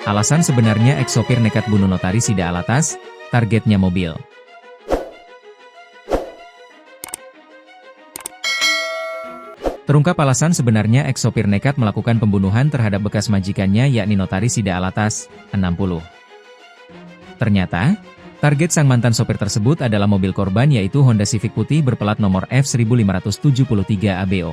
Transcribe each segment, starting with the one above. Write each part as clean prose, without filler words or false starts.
Alasan sebenarnya ex-sopir nekat bunuh notaris Sida Alatas, targetnya mobil. Terungkap alasan sebenarnya ex-sopir nekat melakukan pembunuhan terhadap bekas majikannya yakni notaris Sida Alatas, 60. Ternyata, target sang mantan sopir tersebut adalah mobil korban yaitu Honda Civic putih berplat nomor F1573 ABO.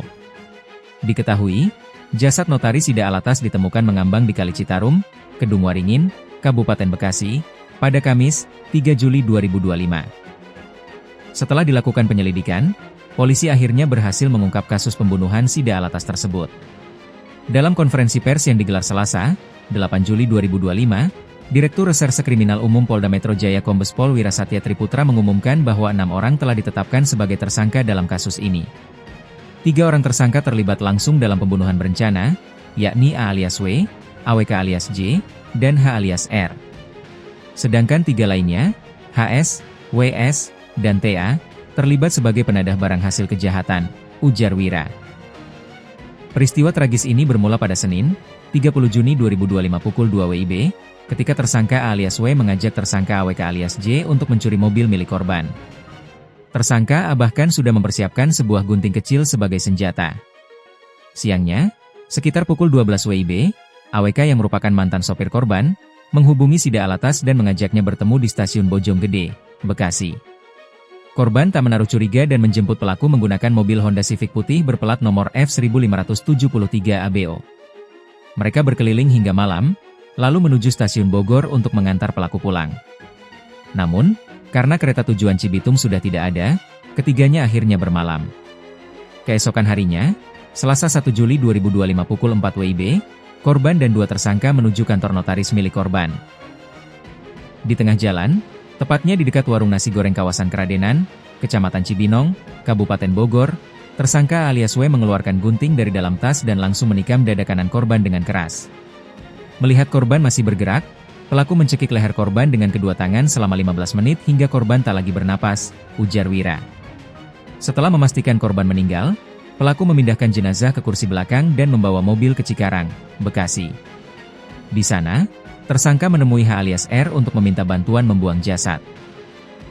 Diketahui, jasad notaris Sida Alatas ditemukan mengambang di Kali Citarum, Kedung Waringin, Kabupaten Bekasi, pada Kamis, 3 Juli 2025. Setelah dilakukan penyelidikan, polisi akhirnya berhasil mengungkap kasus pembunuhan Sida Alatas tersebut. Dalam konferensi pers yang digelar Selasa, 8 Juli 2025, Direktur Reserse Kriminal Umum Polda Metro Jaya Kombes Pol Wirasatya Triputra mengumumkan bahwa 6 orang telah ditetapkan sebagai tersangka dalam kasus ini. 3 orang tersangka terlibat langsung dalam pembunuhan berencana, yakni A alias W, AWK alias J, dan H alias R. Sedangkan 3 lainnya, HS, WS, dan TA, terlibat sebagai penadah barang hasil kejahatan, ujar Wira. Peristiwa tragis ini bermula pada Senin, 30 Juni 2025 pukul 2 WIB, ketika tersangka A alias W mengajak tersangka AWK alias J untuk mencuri mobil milik korban. Tersangka A bahkan sudah mempersiapkan sebuah gunting kecil sebagai senjata. Siangnya, sekitar pukul 12 WIB, AWK yang merupakan mantan sopir korban, menghubungi Sida Alatas dan mengajaknya bertemu di stasiun Bojonggede, Bekasi. Korban tak menaruh curiga dan menjemput pelaku menggunakan mobil Honda Civic putih berplat nomor F1573 ABO. Mereka berkeliling hingga malam, lalu menuju stasiun Bogor untuk mengantar pelaku pulang. Namun, karena kereta tujuan Cibitung sudah tidak ada, ketiganya akhirnya bermalam. Keesokan harinya, Selasa 1 Juli 2025 pukul 4 WIB, korban dan 2 tersangka menuju kantor notaris milik korban. Di tengah jalan, tepatnya di dekat warung nasi goreng kawasan Keradenan, Kecamatan Cibinong, Kabupaten Bogor, tersangka alias W mengeluarkan gunting dari dalam tas dan langsung menikam dada kanan korban dengan keras. Melihat korban masih bergerak, pelaku mencekik leher korban dengan kedua tangan selama 15 menit hingga korban tak lagi bernapas, ujar Wira. Setelah memastikan korban meninggal, pelaku memindahkan jenazah ke kursi belakang dan membawa mobil ke Cikarang, Bekasi. Di sana, tersangka menemui H alias R untuk meminta bantuan membuang jasad.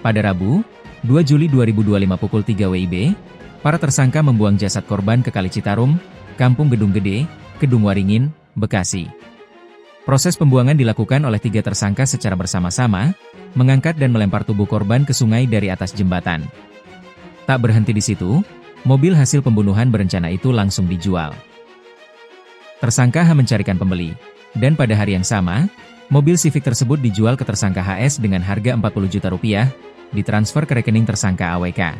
Pada Rabu, 2 Juli 2025 pukul 3 WIB, para tersangka membuang jasad korban ke Kali Citarum, Kampung Gedung Gede, Kedung Waringin, Bekasi. Proses pembuangan dilakukan oleh 3 tersangka secara bersama-sama, mengangkat dan melempar tubuh korban ke sungai dari atas jembatan. Tak berhenti di situ, mobil hasil pembunuhan berencana itu langsung dijual. Tersangka H mencarikan pembeli, dan pada hari yang sama, mobil Civic tersebut dijual ke tersangka HS dengan harga Rp40 juta, ditransfer ke rekening tersangka AWK.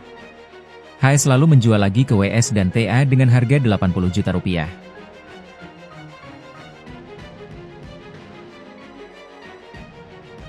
HS lalu menjual lagi ke WS dan TA dengan harga Rp80 juta.